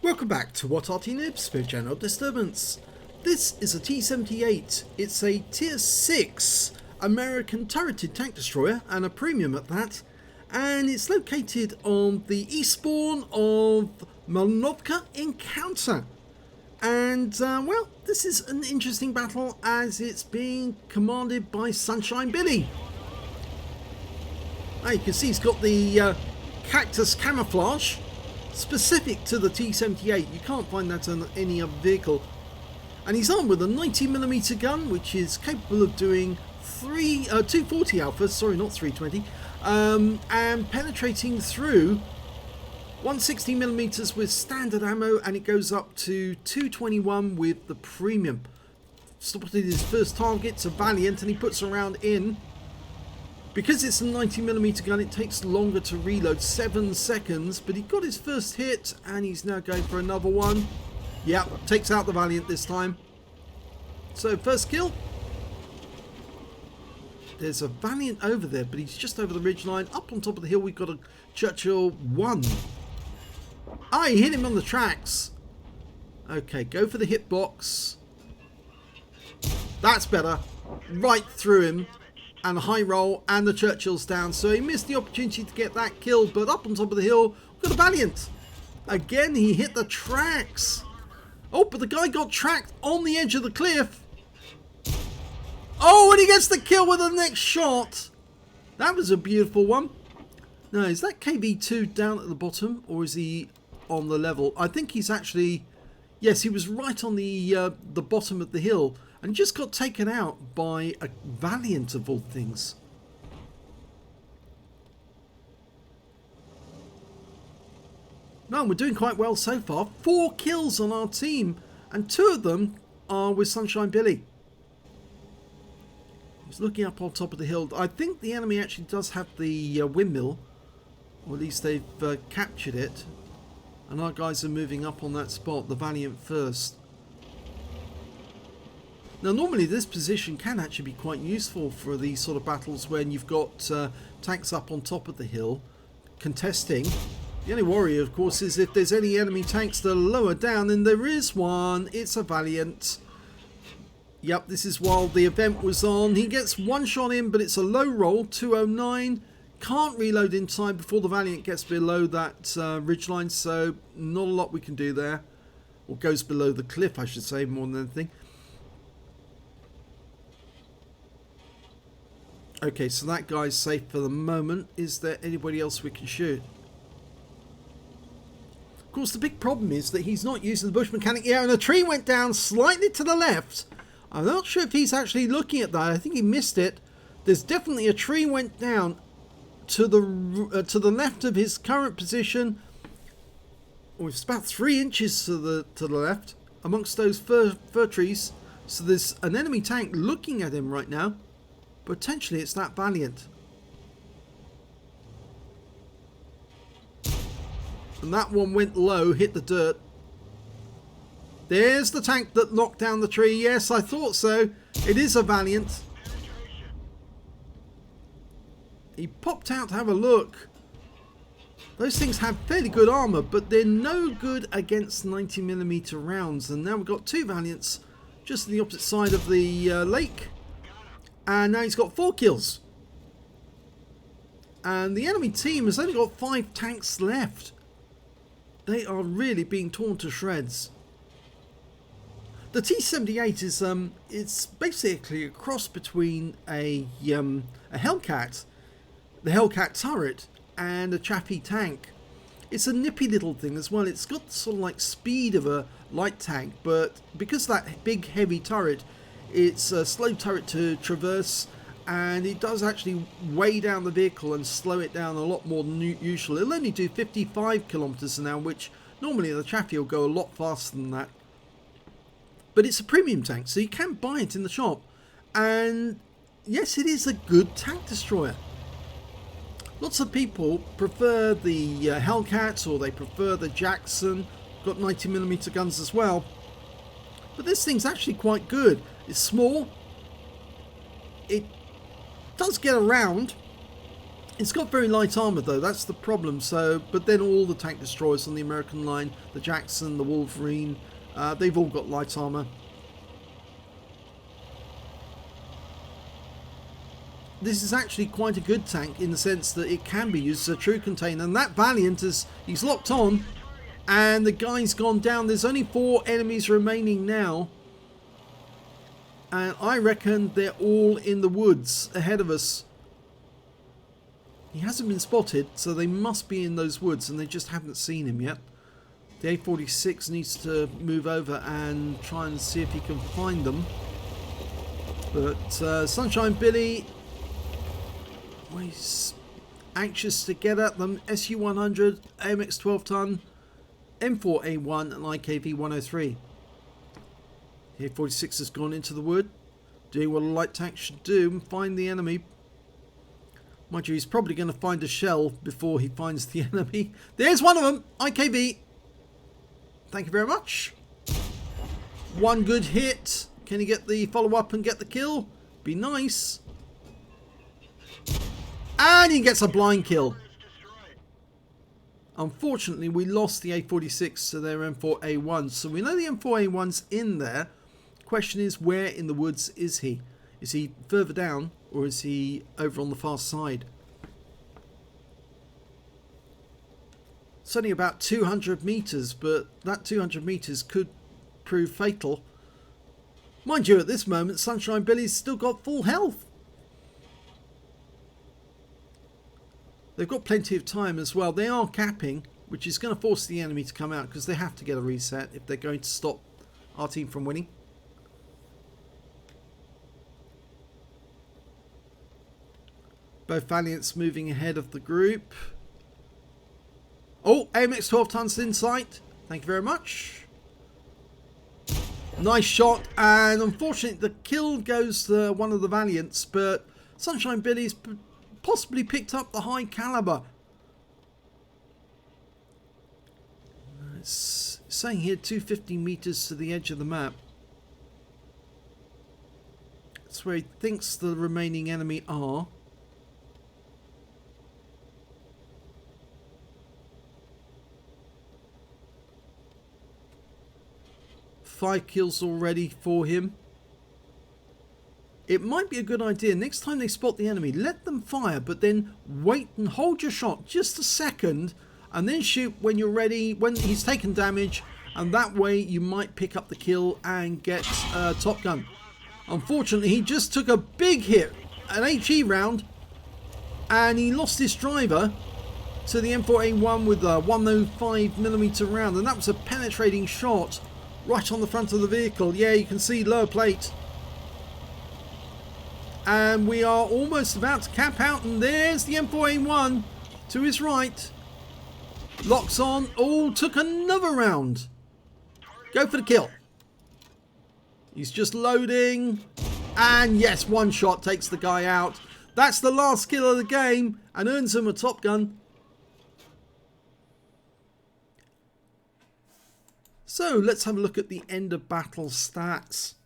Welcome back to What Arty Noobs for General Disturbance. This is a T78. It's a tier 6 American turreted tank destroyer, and a premium at that, and it's located on the eastbourne of Malinovka Encounter. And well, this is an interesting battle as it's being commanded by Sunshinebilly. Now you can see he's got the cactus camouflage specific to the T78. You can't find that on any other vehicle. And he's armed with a 90mm gun, which is capable of doing 240 alphas, sorry, not 320, and penetrating through 160mm with standard ammo, and it goes up to 221 with the premium. Spotted his first target's a Valiant, and he puts a round in. Because it's a 90mm gun, it takes longer to reload, 7 seconds, but he got his first hit, and he's now going for another one. Yep, takes out the Valiant this time. So, first kill. There's a Valiant over there, but he's just over the ridgeline. Up on top of the hill, we've got a Churchill 1. Ah, he hit him on the tracks. Okay, go for the hitbox. That's better. Right through him. And a high roll, and the Churchill's down. So he missed the opportunity to get that kill, but up on top of the hill, we've got a Valiant. Again, he hit the tracks. Oh, but the guy got tracked on the edge of the cliff. Oh, and he gets the kill with the next shot. That was a beautiful one. Now, is that KV2 down at the bottom, or is he on the level? I think he's actually... Yes, he was right on the bottom of the hill, and just got taken out by a Valiant of all things. No, we're doing quite well so far. 4 kills on our team, and 2 of them are with Sunshinebilly. He's looking up on top of the hill. I think the enemy actually does have the windmill, or at least they've captured it. And our guys are moving up on that spot, the Valiant first. Now normally this position can actually be quite useful for these sort of battles when you've got tanks up on top of the hill contesting. The only worry of course is if there's any enemy tanks that are lower down, and there is one. It's a Valiant. Yep, this is while the event was on. He gets one shot in, but it's a low roll, 209. Can't reload in time before the Valiant gets below that ridgeline, so not a lot we can do there. Or goes below the cliff, I should say, more than anything. Okay, so that guy's safe for the moment. Is there anybody else we can shoot? Of course, the big problem is that he's not using the bush mechanic. Yeah, and a tree went down slightly to the left. I'm not sure if he's actually looking at that. I think he missed it. There's definitely a tree went down to the left of his current position. Oh, it's about 3 inches to the left amongst those fir trees. So there's an enemy tank looking at him right now. Potentially it's that Valiant. And that one went low, hit the dirt. There's the tank that knocked down the tree. Yes, I thought so. It is a Valiant. He popped out to have a look. Those things have fairly good armor, but they're no good against 90mm rounds. And now we've got 2 Valiants just on the opposite side of the lake. And now he's got 4 kills. And the enemy team has only got 5 tanks left. They are really being torn to shreds. The T78 is it's basically a cross between a Hellcat, the Hellcat turret, and a Chaffee tank. It's a nippy little thing as well. It's got the sort of like speed of a light tank, but because that big heavy turret, it's a slow turret to traverse, and it does actually weigh down the vehicle and slow it down a lot more than usual. It'll only do 55 kilometers an hour, which normally the Chaffee will go a lot faster than that. But it's a premium tank, so you can buy it in the shop. And yes, it is a good tank destroyer. Lots of people prefer the Hellcats, or they prefer the Jackson. Got 90mm guns as well. But this thing's actually quite good. It's small. It does get around. It's got very light armor though, that's the problem. So, but then all the tank destroyers on the American line, the Jackson, the Wolverine, they've all got light armor. This is actually quite a good tank in the sense that it can be used as a true container. And that Valiant is, he's locked on and the guy's gone down. There's only 4 enemies remaining now. And I reckon they're all in the woods ahead of us. He hasn't been spotted, so they must be in those woods and they just haven't seen him yet. The A46 needs to move over and try and see if he can find them. But Sunshine Billy, well, he's anxious to get at them. SU-100, AMX 12 ton, M4A1 and IKV 103. The A46 has gone into the wood, doing what a light tank should do and find the enemy. Mind you, he's probably going to find a shell before he finds the enemy. There's one of them, IKV. Thank you very much. One good hit. Can he get the follow-up and get the kill? Be nice. And he gets a blind kill. Unfortunately, we lost the A46 to their M4A1. So we know the M4A1's in there. Question is, where in the woods is he? Is he further down or is he over on the far side? It's only about 200 meters, but that 200 meters could prove fatal. Mind you, at this moment, Sunshine Billy's still got full health. They've got plenty of time as well. They are capping, which is going to force the enemy to come out because they have to get a reset if they're going to stop our team from winning. Both Valiants moving ahead of the group. Oh, AMX 12 tons in sight. Thank you very much. Nice shot, and unfortunately the kill goes to one of the Valiants, but Sunshine Billy's possibly picked up the high caliber. It's saying here 250 meters to the edge of the map. That's where he thinks the remaining enemy are. Five kills already for him. It might be a good idea next time they spot the enemy, let them fire, but then wait and hold your shot just a second and then shoot when you're ready, when he's taken damage, and that way you might pick up the kill and get Top Gun. Unfortunately, he just took a big hit, an HE round, and he lost his driver to the M4A1 with a 105mm round, and that was a penetrating shot right on the front of the vehicle. Yeah, you can see lower plate. And we are almost about to cap out, and there's the M4A1 to his right. Locks on. Oh, took another round. Go for the kill. He's just loading. And yes, one shot takes the guy out. That's the last kill of the game and earns him a Top Gun. So let's have a look at the end of battle stats.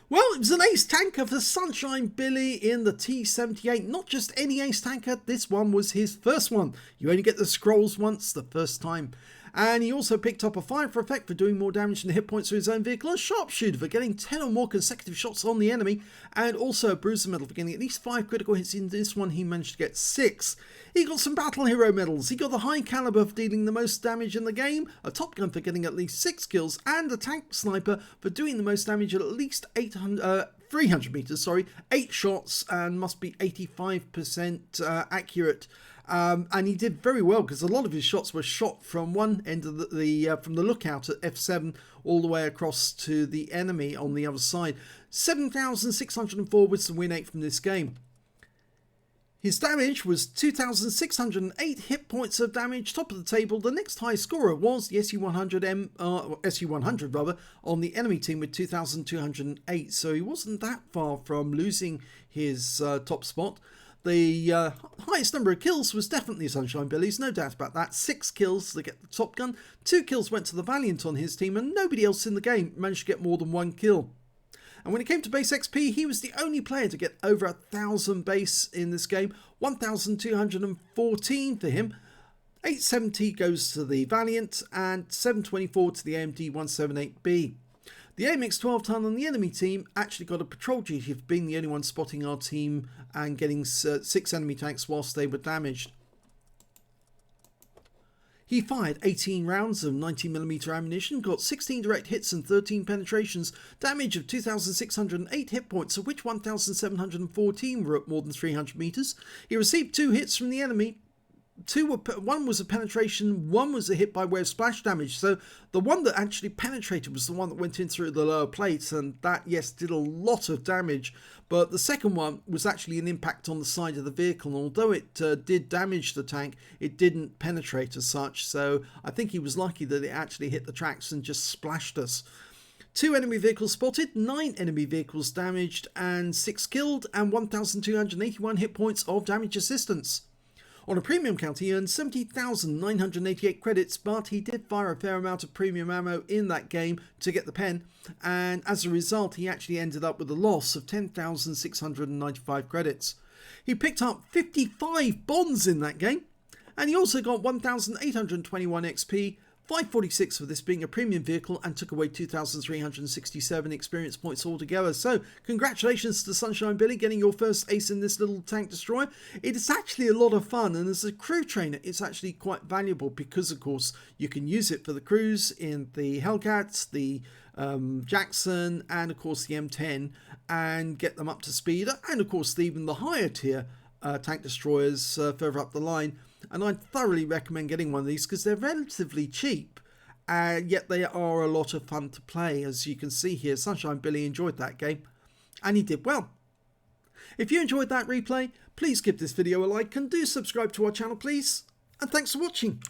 Well, it was an ace tanker for Sunshine Billy in the T78. Not just any ace tanker, this one was his first one. You only get the scrolls once the first time. And he also picked up a fire for effect for doing more damage than the hit points to his own vehicle, a sharpshooter for getting 10 or more consecutive shots on the enemy, and also a bruiser medal for getting at least 5 critical hits. In this one he managed to get 6. He got some battle hero medals. He got the high caliber for dealing the most damage in the game, a Top Gun for getting at least 6 kills, and a tank sniper for doing the most damage at least 300 meters, 8 shots, and must be 85% accurate. And he did very well because a lot of his shots were shot from one end of from the lookout at F7 all the way across to the enemy on the other side. 7,604 was the win rate from this game. His damage was 2,608 hit points of damage, top of the table. The next highest scorer was the SU-100 rather, on the enemy team with 2,208. So he wasn't that far from losing his top spot. The highest number of kills was definitely Sunshine Billy's, no doubt about that. 6 kills to get the Top Gun, 2 kills went to the Valiant on his team, and nobody else in the game managed to get more than 1 kill. And when it came to base XP, he was the only player to get over 1,000 base in this game. 1,214 for him. 870 goes to the Valiant and 724 to the AMD 178B. The AMX 12-ton on the enemy team actually got a patrol duty of being the only one spotting our team and getting 6 enemy tanks whilst they were damaged. He fired 18 rounds of 90mm ammunition, got 16 direct hits and 13 penetrations, damage of 2,608 hit points, of which 1,714 were at more than 300 meters. He received 2 hits from the enemy. One was a penetration, one was a hit by way of splash damage. So the one that actually penetrated was the one that went in through the lower plates, and that, yes, did a lot of damage. But the second one was actually an impact on the side of the vehicle, and although it did damage the tank, it didn't penetrate as such. So I think he was lucky that it actually hit the tracks and just splashed us. 2 enemy vehicles spotted, 9 enemy vehicles damaged, and 6 killed, and 1,281 hit points of damage assistance. On a premium count, he earned 70,988 credits, but he did fire a fair amount of premium ammo in that game to get the pen, and as a result, he actually ended up with a loss of 10,695 credits. He picked up 55 bonds in that game, and he also got 1,821 XP, 546 for this being a premium vehicle, and took away 2,367 experience points altogether. So congratulations to Sunshine Billy getting your first ace in this little tank destroyer. It is actually a lot of fun, and as a crew trainer it's actually quite valuable because of course you can use it for the crews in the Hellcats, the Jackson, and of course the M10, and get them up to speed, and of course even the higher tier tank destroyers further up the line. And I thoroughly recommend getting one of these because they're relatively cheap, yet they are a lot of fun to play. As you can see here, Sunshine Billy enjoyed that game, and he did well. If you enjoyed that replay, please give this video a like and do subscribe to our channel, please. And thanks for watching.